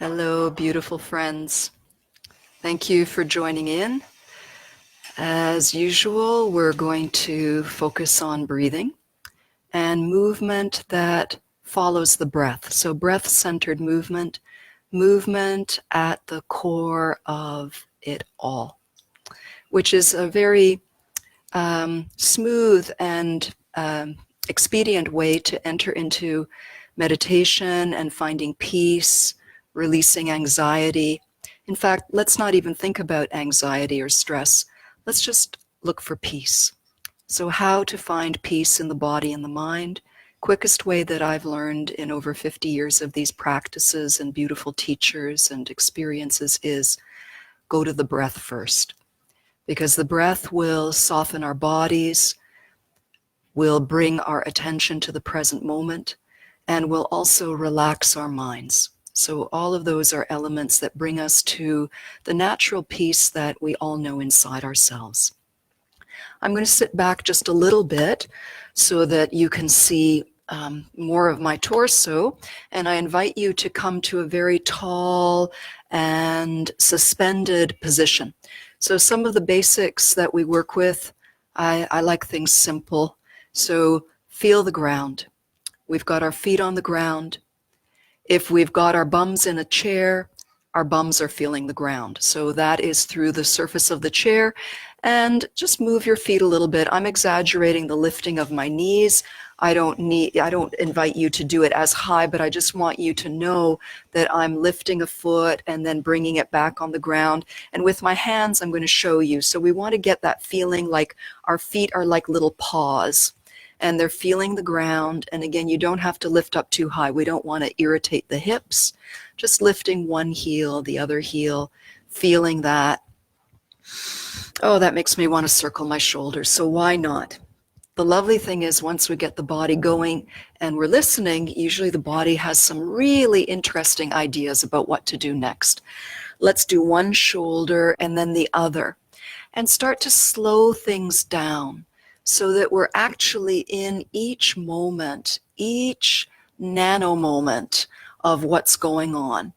Hello, beautiful friends. Thank you for joining in. As usual, we're going to focus on breathing and movement that follows the breath. So breath-centered movement, movement at the core of it all, which is a very smooth and expedient way to enter into meditation and finding peace, releasing anxiety. In fact, let's not even think about anxiety or stress. Let's just look for peace. So how to find peace in the body and the mind? Quickest way that I've learned in over 50 years of these practices and beautiful teachers and experiences is go to the breath first. Because the breath will soften our bodies, will bring our attention to the present moment, and will also relax our minds. So all of those are elements that bring us to the natural peace that we all know inside ourselves. I'm going to sit back just a little bit so that you can see more of my torso, and I invite you to come to a very tall and suspended position. So some of the basics that we work with, I like things simple. So feel the ground. We've got our feet on the ground. If we've got our bums in a chair, our bums are feeling the ground. So that is through the surface of the chair. And just move your feet a little bit. I'm exaggerating the lifting of my knees. I don't invite you to do it as high, but I just want you to know that I'm lifting a foot and then bringing it back on the ground. And with my hands, I'm going to show you. So we want to get that feeling like our feet are like little paws and they're feeling the ground. And again, you don't have to lift up too high. We don't want to irritate the hips. Just lifting one heel, the other heel, feeling that. Oh, that makes me want to circle my shoulders. So why not? The lovely thing is once we get the body going and we're listening, usually the body has some really interesting ideas about what to do next. Let's do one shoulder and then the other and start to slow things down so that we're actually in each moment, each nano moment of what's going on.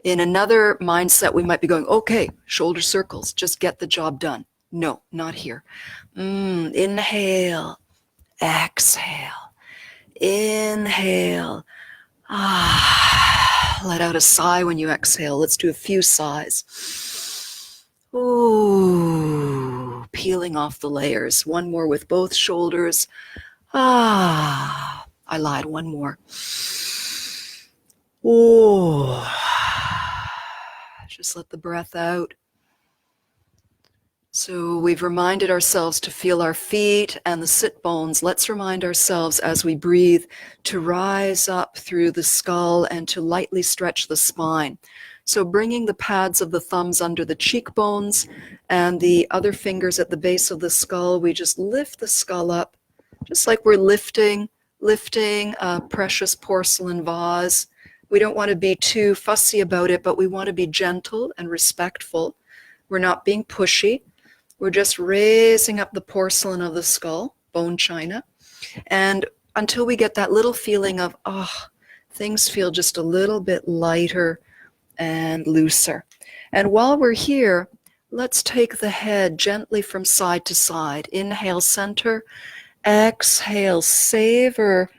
In another mindset, we might be going, okay, shoulder circles, just get the job done. No, not here. Inhale, exhale, inhale. Let out a sigh when you exhale. Let's do a few sighs. Ooh, peeling off the layers. One more with both shoulders. I lied, one more. Ooh. Just let the breath out. So we've reminded ourselves to feel our feet and the sit bones. Let's remind ourselves as we breathe to rise up through the skull and to lightly stretch the spine. So bringing the pads of the thumbs under the cheekbones and the other fingers at the base of the skull, we just lift the skull up, just like we're lifting a precious porcelain vase. We don't want to be too fussy about it, but we want to be gentle and respectful. We're not being pushy. We're just raising up the porcelain of the skull, bone china, and until we get that little feeling of, things feel just a little bit lighter and looser. And while we're here, let's take the head gently from side to side. Inhale, center. Exhale, savor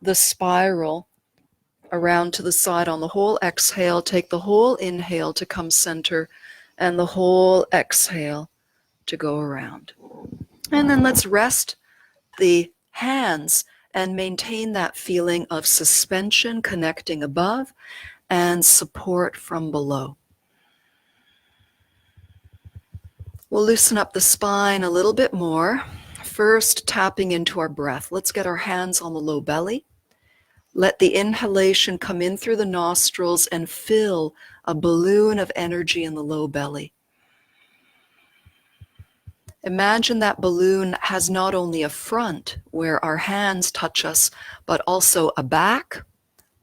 the spiral around to the side on the whole exhale. Take the whole inhale to come center and the whole exhale to go around. And then let's rest the hands and maintain that feeling of suspension connecting above and support from below. We'll loosen up the spine a little bit more. First, tapping into our breath. Let's get our hands on the low belly. Let the inhalation come in through the nostrils and fill a balloon of energy in the low belly. Imagine that balloon has not only a front where our hands touch us, but also a back,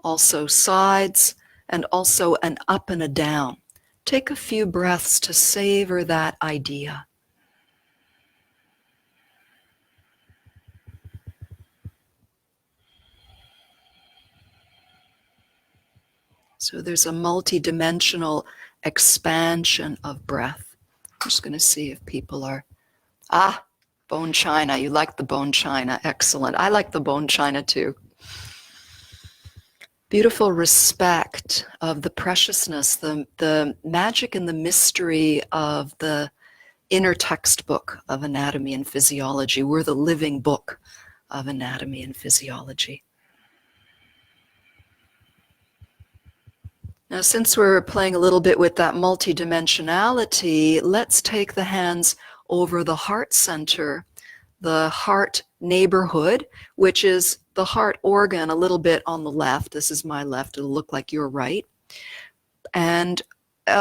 also sides, and also an up and a down. Take a few breaths to savor that idea. So there's a multi-dimensional expansion of breath. I'm just going to see if people are... bone china. You like the bone china. Excellent. I like the bone china too. Beautiful respect of the preciousness, the magic and the mystery of the inner textbook of anatomy and physiology. We're the living book of anatomy and physiology. Now, since we're playing a little bit with that multidimensionality, let's take the hands over the heart center, the heart neighborhood, which is the heart organ a little bit on the left. This is my left. It'll look like your right. And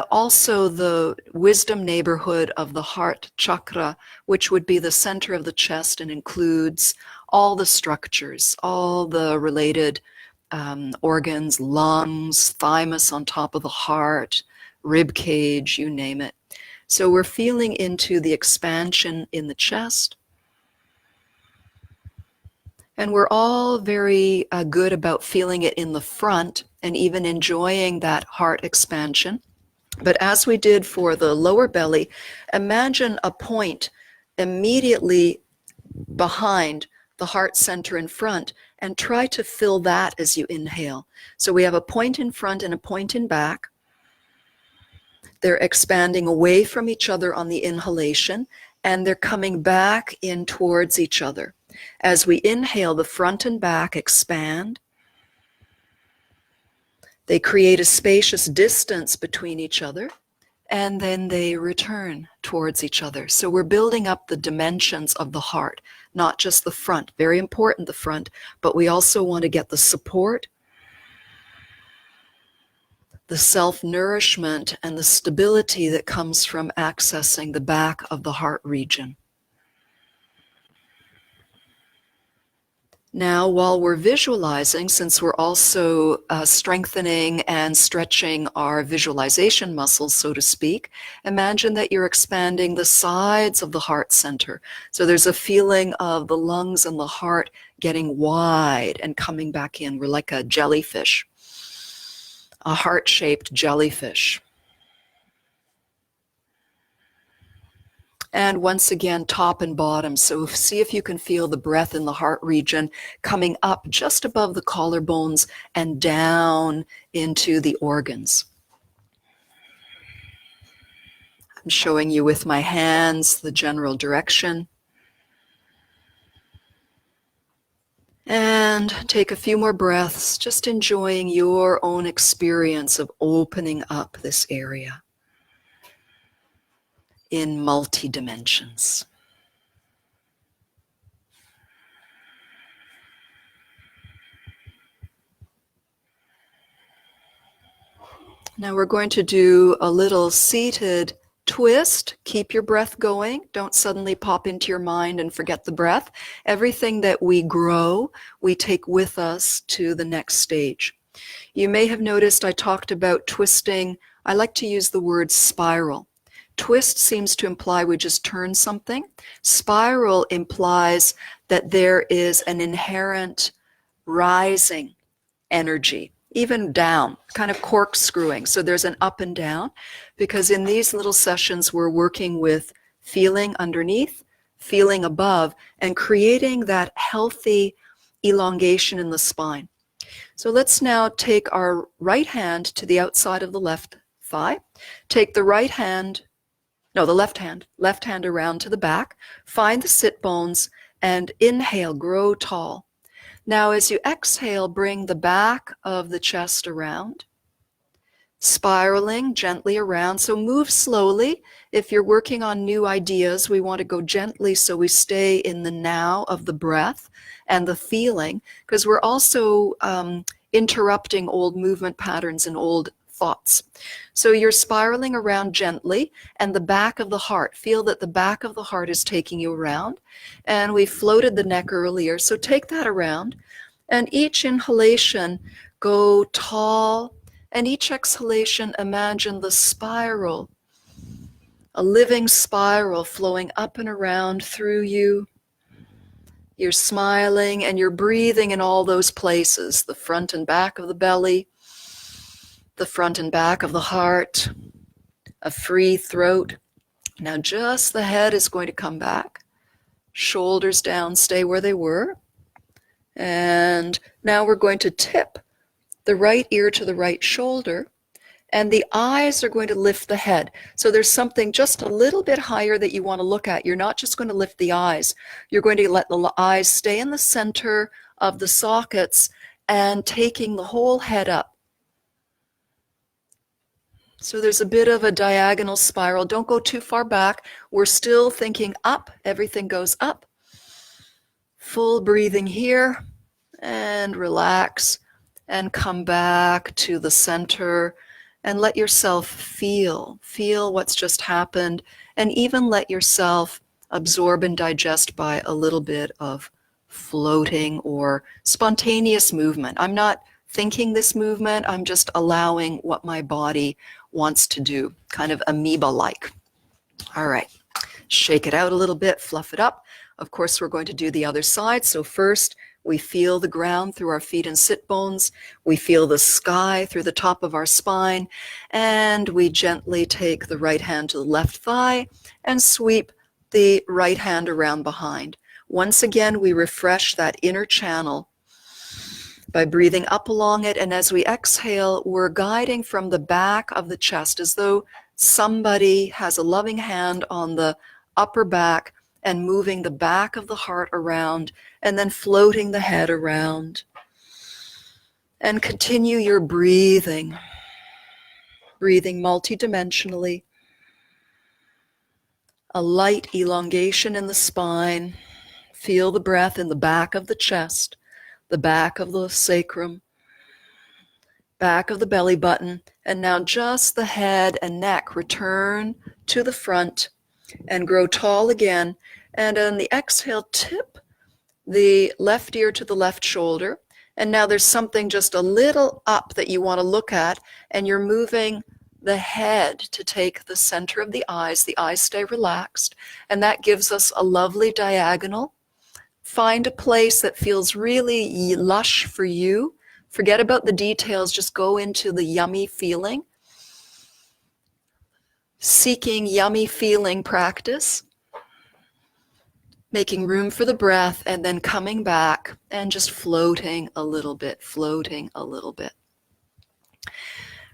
also the wisdom neighborhood of the heart chakra, which would be the center of the chest and includes all the structures, all the related organs, lungs, thymus on top of the heart, rib cage, you name it. So we're feeling into the expansion in the chest. And we're all very good about feeling it in the front and even enjoying that heart expansion. But as we did for the lower belly, imagine a point immediately behind the heart center in front and try to fill that as you inhale. So we have a point in front and a point in back. They're expanding away from each other on the inhalation, and they're coming back in towards each other. As we inhale, the front and back expand. They create a spacious distance between each other, and then they return towards each other. So we're building up the dimensions of the heart, not just the front. Very important, the front, but we also want to get the support, the self-nourishment, and the stability that comes from accessing the back of the heart region. Now, while we're visualizing, since we're also strengthening and stretching our visualization muscles, so to speak, imagine that you're expanding the sides of the heart center. So there's a feeling of the lungs and the heart getting wide and coming back in. We're like a jellyfish, a heart-shaped jellyfish. And once again, top and bottom. So see if you can feel the breath in the heart region coming up just above the collarbones and down into the organs. I'm showing you with my hands the general direction. And take a few more breaths, just enjoying your own experience of opening up this area in multi-dimensions. Now we're going to do a little seated twist. Keep your breath going. Don't suddenly pop into your mind and forget the breath. Everything that we grow, we take with us to the next stage. You may have noticed I talked about twisting. I like to use the word spiral. Twist seems to imply we just turn something. Spiral implies that there is an inherent rising energy, even down, kind of corkscrewing. So there's an up and down, because in these little sessions we're working with feeling underneath, feeling above, and creating that healthy elongation in the spine. So let's now take our right hand to the outside of the left thigh. Take the right hand, no, the left hand around to the back. Find the sit bones and inhale, grow tall. Now, as you exhale, bring the back of the chest around, spiraling gently around. So move slowly. If you're working on new ideas, we want to go gently so we stay in the now of the breath and the feeling, because we're also interrupting old movement patterns and old thoughts. So you're spiraling around gently, and the back of the heart, feel that the back of the heart is taking you around. And we floated the neck earlier, so take that around. And each inhalation, go tall, and each exhalation, imagine the spiral, a living spiral flowing up and around through you. You're smiling and you're breathing in all those places, the front and back of the belly, the front and back of the heart, a free throat. Now just the head is going to come back. Shoulders down, stay where they were. And now we're going to tip the right ear to the right shoulder, and the eyes are going to lift the head. So there's something just a little bit higher that you want to look at. You're not just going to lift the eyes. You're going to let the eyes stay in the center of the sockets and taking the whole head up. So there's a bit of a diagonal spiral. Don't go too far back. We're still thinking up. Everything goes up. Full breathing here, and relax and come back to the center and let yourself feel what's just happened, and even let yourself absorb and digest by a little bit of floating or spontaneous movement. I'm not thinking this movement, I'm just allowing what my body wants to do, kind of amoeba-like. All right, shake it out a little bit, fluff it up. Of course, we're going to do the other side. So first, we feel the ground through our feet and sit bones. We feel the sky through the top of our spine. And we gently take the right hand to the left thigh and sweep the right hand around behind. Once again, we refresh that inner channel by breathing up along it. And as we exhale, we're guiding from the back of the chest as though somebody has a loving hand on the upper back and moving the back of the heart around and then floating the head around. And continue your breathing, breathing multidimensionally. A light elongation in the spine. Feel the breath in the back of the chest, the back of the sacrum, back of the belly button, and now just the head and neck return to the front and grow tall again. And on the exhale, tip the left ear to the left shoulder. And now there's something just a little up that you want to look at, and you're moving the head to take the center of the eyes. The eyes stay relaxed, and that gives us a lovely diagonal. Find a place that feels really lush for you. Forget about the details, just go into the yummy feeling. Seeking yummy feeling practice. Making room for the breath and then coming back and just floating a little bit, floating a little bit.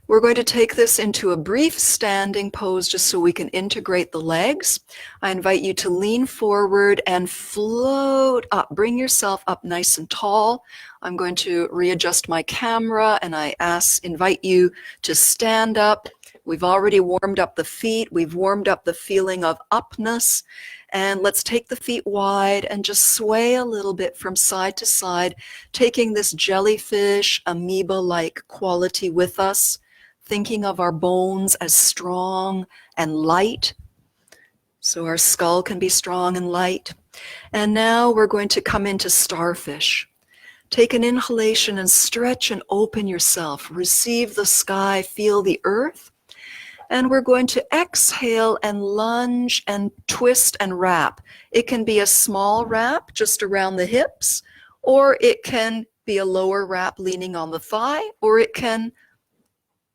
We're going to take this into a brief standing pose just so we can integrate the legs. I invite you to lean forward and float up. Bring yourself up nice and tall. I'm going to readjust my camera, and I invite you to stand up. We've already warmed up the feet. We've warmed up the feeling of upness. And let's take the feet wide and just sway a little bit from side to side, taking this jellyfish, amoeba-like quality with us, thinking of our bones as strong and light, so our skull can be strong and light. And now we're going to come into starfish. Take an inhalation and stretch and open yourself. Receive the sky, feel the earth. And we're going to exhale and lunge and twist and wrap. It can be a small wrap just around the hips, or it can be a lower wrap leaning on the thigh, or it can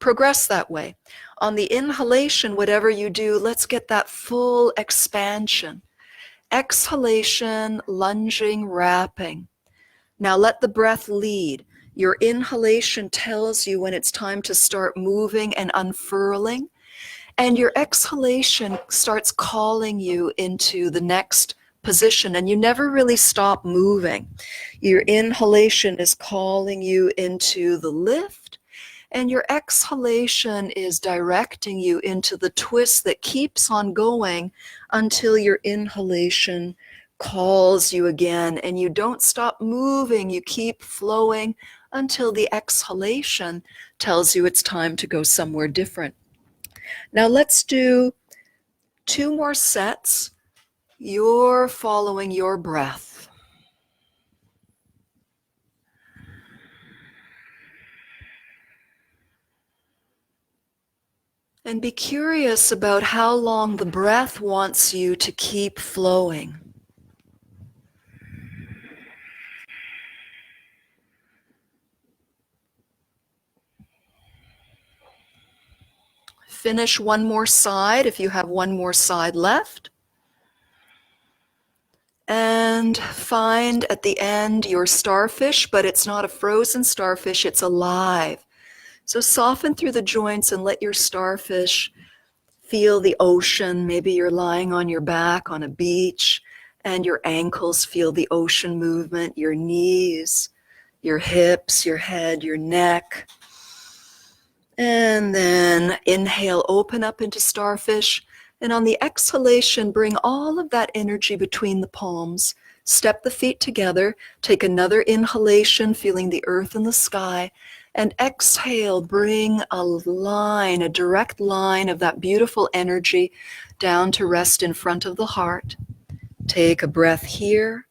progress that way. On the inhalation, whatever you do, let's get that full expansion. Exhalation, lunging, wrapping. Now let the breath lead. Your inhalation tells you when it's time to start moving and unfurling. And your exhalation starts calling you into the next position, and you never really stop moving. Your inhalation is calling you into the lift, and your exhalation is directing you into the twist that keeps on going until your inhalation calls you again, and you don't stop moving. You keep flowing until the exhalation tells you it's time to go somewhere different. Now let's do 2 more sets. You're following your breath. And be curious about how long the breath wants you to keep flowing. finish one more side if you have one more side left. And find at the end your starfish, but it's not a frozen starfish, it's alive. So soften through the joints and let your starfish feel the ocean. Maybe you're lying on your back on a beach and your ankles feel the ocean movement, your knees, your hips, your head, your neck. And then inhale, open up into starfish. And on the exhalation, bring all of that energy between the palms. Step the feet together. Take another inhalation, feeling the earth and the sky. And exhale, bring a line, a direct line of that beautiful energy down to rest in front of the heart. Take a breath here.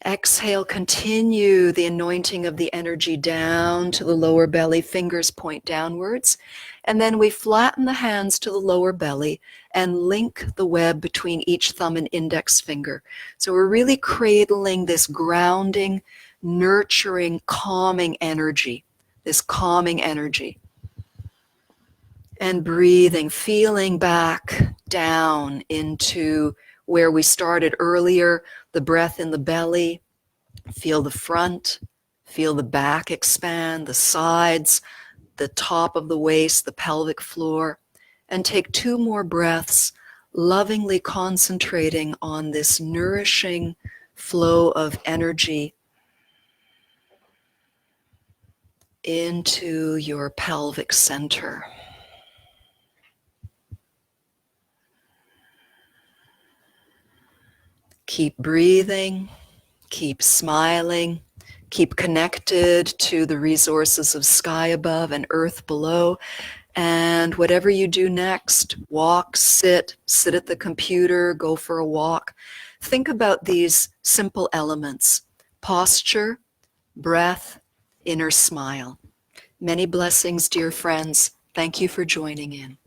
Exhale, continue the anointing of the energy down to the lower belly, fingers point downwards. And then we flatten the hands to the lower belly and link the web between each thumb and index finger. So we're really cradling this grounding, nurturing, calming energy, this calming energy. And breathing, feeling back down into where we started earlier, the breath in the belly. Feel the front, feel the back expand, the sides, the top of the waist, the pelvic floor. And take 2 more breaths, lovingly concentrating on this nourishing flow of energy into your pelvic center. Keep breathing, keep smiling, keep connected to the resources of sky above and earth below. And whatever you do next, walk, sit at the computer, go for a walk. Think about these simple elements: posture, breath, inner smile. Many blessings, dear friends. Thank you for joining in.